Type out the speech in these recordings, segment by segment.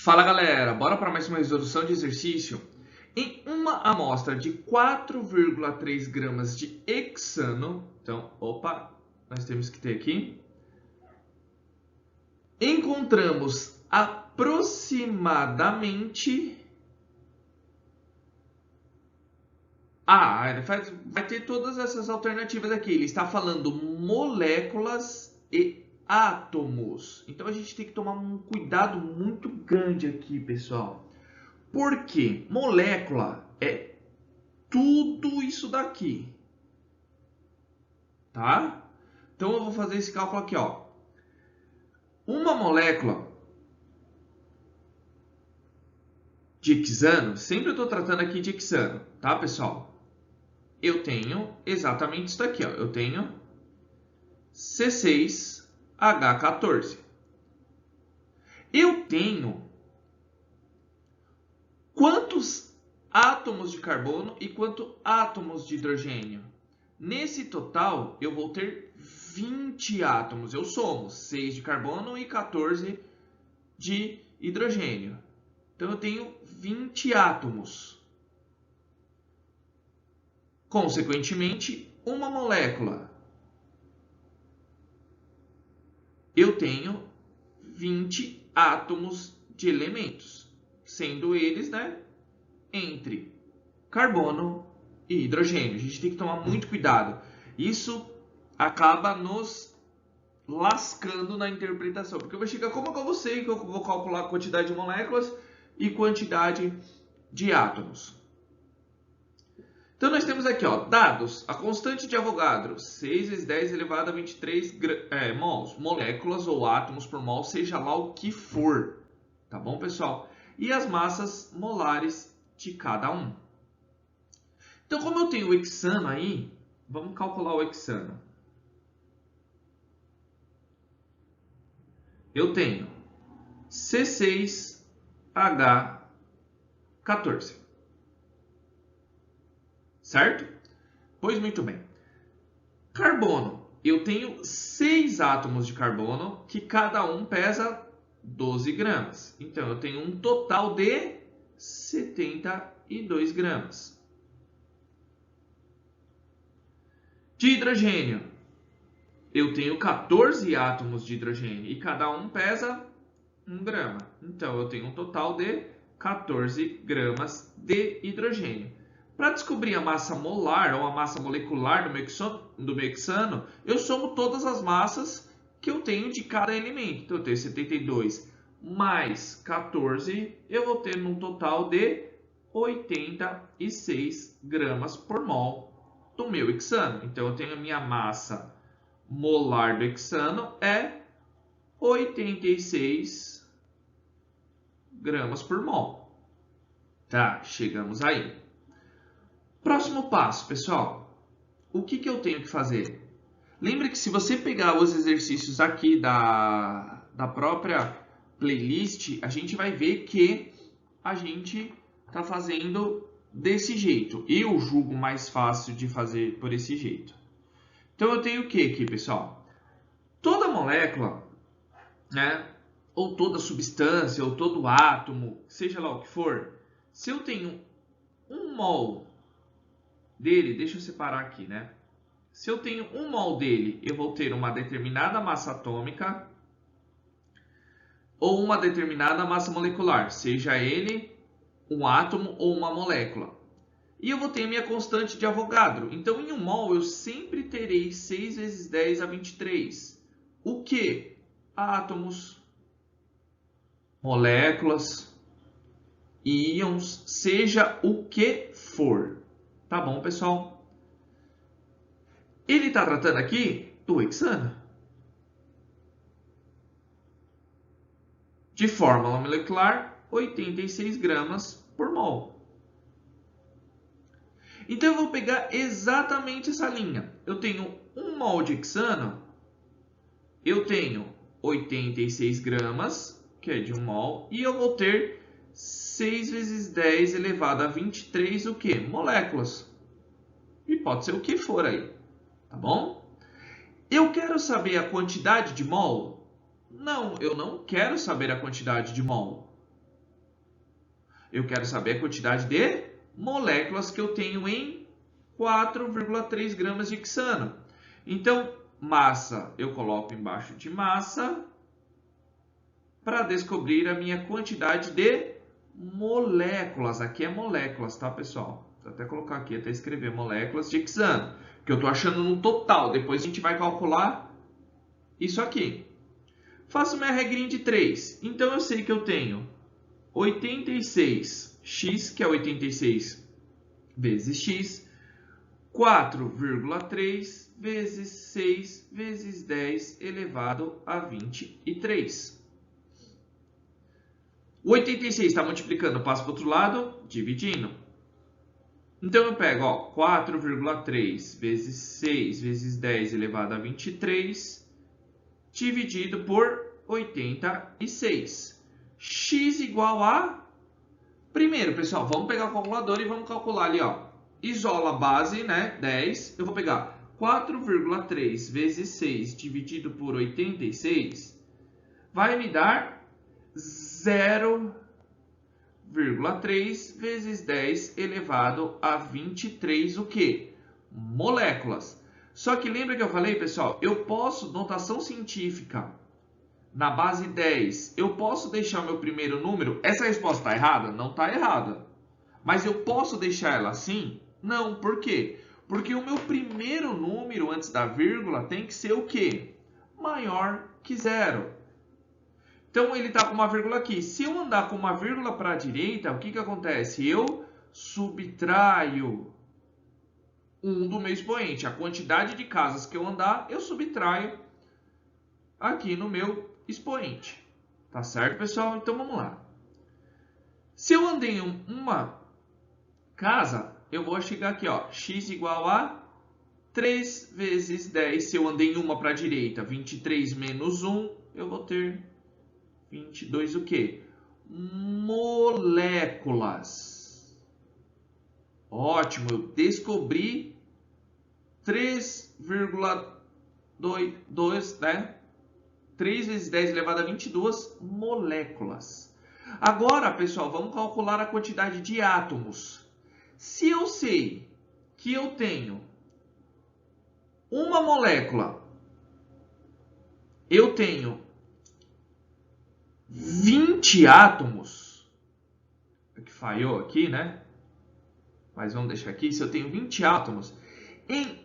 Fala galera, bora para mais uma resolução de exercício? Em uma amostra de 4,3 gramas de hexano, então, nós temos que ter aqui, encontramos aproximadamente... vai ter todas essas alternativas aqui, ele está falando moléculas e átomos. Então a gente tem que tomar um cuidado muito grande aqui, pessoal. Porque molécula é tudo isso daqui, tá? Então eu vou fazer esse cálculo aqui, ó. Uma molécula de hexano, sempre eu estou tratando aqui de hexano, tá, pessoal? Eu tenho exatamente isso daqui, ó. Eu tenho C6H14. Eu tenho quantos átomos de carbono e quantos átomos de hidrogênio? Nesse total, eu vou ter 20 átomos. Eu somo 6 de carbono e 14 de hidrogênio. Então, eu tenho 20 átomos. Consequentemente, uma molécula. Eu tenho 20 átomos de elementos, sendo eles, entre carbono e hidrogênio. A gente tem que tomar muito cuidado. Isso acaba nos lascando na interpretação, porque eu vou chegar, como que eu sei que eu vou calcular a quantidade de moléculas e quantidade de átomos? Então, nós temos aqui, ó, dados, a constante de Avogadro, 6 vezes 10 elevado a 23 mols, moléculas ou átomos por mol, seja lá o que for, tá bom, pessoal? E as massas molares de cada um. Então, como eu tenho o hexano aí, vamos calcular o hexano. Eu tenho C6H14. Certo? Pois muito bem. Carbono. Eu tenho 6 átomos de carbono, que cada um pesa 12 gramas. Então, eu tenho um total de 72 gramas. De hidrogênio. Eu tenho 14 átomos de hidrogênio e cada um pesa 1 grama. Então, eu tenho um total de 14 gramas de hidrogênio. Para descobrir a massa molar ou a massa molecular do meu hexano, eu somo todas as massas que eu tenho de cada elemento. Então, eu tenho 72 mais 14, eu vou ter um total de 86 gramas por mol do meu hexano. Então, eu tenho a minha massa molar do hexano é 86 gramas por mol. Tá, chegamos aí. Próximo passo, pessoal. O que eu tenho que fazer? Lembre que se você pegar os exercícios aqui da própria playlist, a gente vai ver que a gente está fazendo desse jeito. Eu julgo mais fácil de fazer por esse jeito. Então, eu tenho o que aqui, pessoal? Toda molécula, ou toda substância, ou todo átomo, seja lá o que for, se eu tenho 1 mol dele, deixa eu separar aqui, Se eu tenho 1 mol dele, eu vou ter uma determinada massa atômica ou uma determinada massa molecular, seja ele um átomo ou uma molécula. E eu vou ter a minha constante de Avogadro. Então, em 1 mol, eu sempre terei 6 vezes 10 a 23. O que? Átomos, moléculas, íons, seja o que for. Tá bom, pessoal? Ele está tratando aqui do hexano. De fórmula molecular, 86 gramas por mol. Então, eu vou pegar exatamente essa linha. Eu tenho 1 mol de hexano, eu tenho 86 gramas, que é de 1 mol, e eu vou ter 6 vezes 10 elevado a 23, o quê? Moléculas. E pode ser o que for aí, tá bom? Eu quero saber a quantidade de mol? Não, eu não quero saber a quantidade de mol. Eu quero saber a quantidade de moléculas que eu tenho em 4,3 gramas de hexano. Então, massa, eu coloco embaixo de massa para descobrir a minha quantidade de moléculas. Aqui é moléculas, tá, pessoal? Vou até colocar aqui, até escrever moléculas de hexano, que eu estou achando no total. Depois a gente vai calcular isso aqui. Faço minha regrinha de 3. Então, eu sei que eu tenho 86x, que é 86 vezes x, 4,3 vezes 6 vezes 10 elevado a 23. O 86 está multiplicando, passo para o outro lado, dividindo. Então, eu pego 4,3 vezes 6 vezes 10 elevado a 23, dividido por 86. X igual a... Primeiro, pessoal, vamos pegar o calculador e vamos calcular ali, isola a base, né, 10. Eu vou pegar 4,3 vezes 6 dividido por 86, vai me dar 0,3 vezes 10 elevado a 23, o quê? Moléculas. Só que lembra que eu falei, pessoal, eu posso, notação científica, na base 10, eu posso deixar o meu primeiro número... Essa resposta está errada? Não está errada. Mas eu posso deixar ela assim? Não. Por quê? Porque o meu primeiro número antes da vírgula tem que ser o quê? Maior que 0. Então, ele está com uma vírgula aqui. Se eu andar com uma vírgula para a direita, o que acontece? Eu subtraio 1 do meu expoente. A quantidade de casas que eu andar, eu subtraio aqui no meu expoente. Tá certo, pessoal? Então, vamos lá. Se eu andei em uma casa, eu vou chegar aqui, x igual a 3 vezes 10. Se eu andei em uma para a direita, 23 menos 1, eu vou ter 22 o quê? Moléculas. Ótimo, eu descobri 3,2, né? 3 vezes 10 elevado a 22 moléculas. Agora, pessoal, vamos calcular a quantidade de átomos. Se eu sei que eu tenho uma molécula, eu tenho 20 átomos, é que falhou aqui, né? Mas vamos deixar aqui. Se eu tenho 20 átomos, em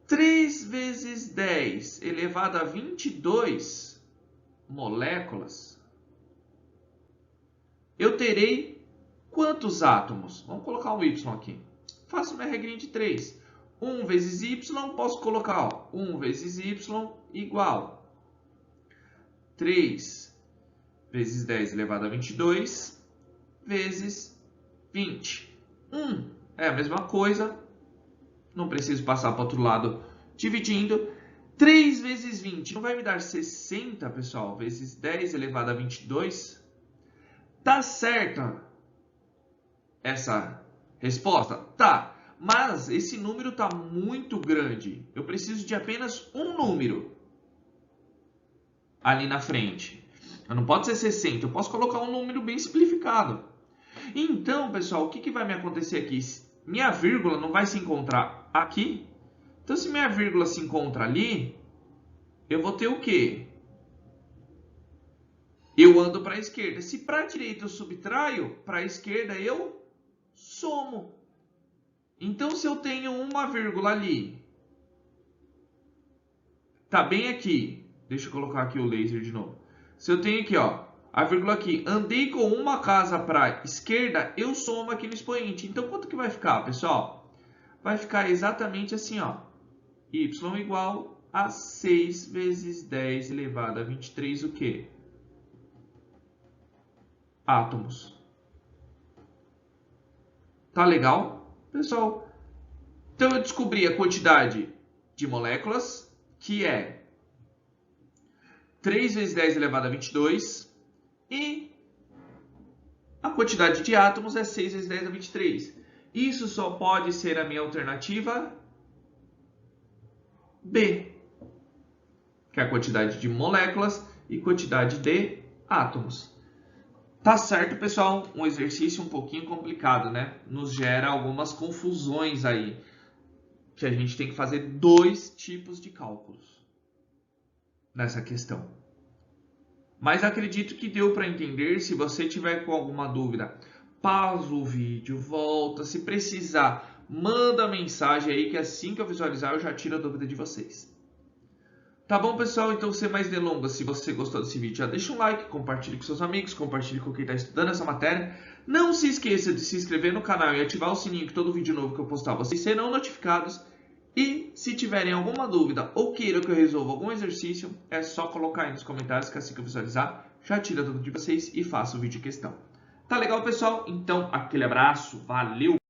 3 vezes 10 elevado a 22 moléculas, eu terei quantos átomos? Vamos colocar um y aqui. Faço minha regrinha de 3. 1 vezes y, posso colocar 1 vezes y igual 3 vezes 10 elevado a 22 vezes 20. 1 é a mesma coisa. Não preciso passar para o outro lado dividindo. 3 vezes 20 não vai me dar 60, pessoal, vezes 10 elevado a 22? Tá certa essa resposta? Tá, mas esse número está muito grande. Eu preciso de apenas um número ali na frente. Não pode ser 60, eu posso colocar um número bem simplificado. Então, pessoal, o que vai me acontecer aqui? Minha vírgula não vai se encontrar aqui. Então, se minha vírgula se encontra ali, eu vou ter o quê? Eu ando para a esquerda. Se para a direita eu subtraio, para a esquerda eu somo. Então, se eu tenho uma vírgula ali, tá bem aqui. Deixa eu colocar aqui o laser de novo. Se eu tenho aqui, a vírgula aqui, andei com uma casa para a esquerda, eu somo aqui no expoente. Então, quanto que vai ficar, pessoal? Vai ficar exatamente assim, y igual a 6 vezes 10 elevado a 23, o quê? Átomos. Tá legal? Pessoal, então eu descobri a quantidade de moléculas, que é 3 vezes 10 elevado a 22, e a quantidade de átomos é 6 vezes 10 a 23. Isso só pode ser a minha alternativa B, que é a quantidade de moléculas e quantidade de átomos. Tá certo, pessoal, um exercício um pouquinho complicado, né? Nos gera algumas confusões aí, que a gente tem que fazer 2 tipos de cálculos nessa questão. Mas acredito que deu para entender. Se você tiver com alguma dúvida, pausa o vídeo, volta. Se precisar, manda mensagem aí que assim que eu visualizar eu já tiro a dúvida de vocês. Tá bom, pessoal? Então, sem mais delongas, se você gostou desse vídeo, já deixa um like, compartilhe com seus amigos, compartilhe com quem está estudando essa matéria. Não se esqueça de se inscrever no canal e ativar o sininho, que todo vídeo novo que eu postar vocês serão notificados. E se tiverem alguma dúvida ou queiram que eu resolva algum exercício, é só colocar aí nos comentários que assim que eu visualizar, já tira a dúvida de vocês e faço o vídeo em questão. Tá legal, pessoal? Então, aquele abraço, valeu!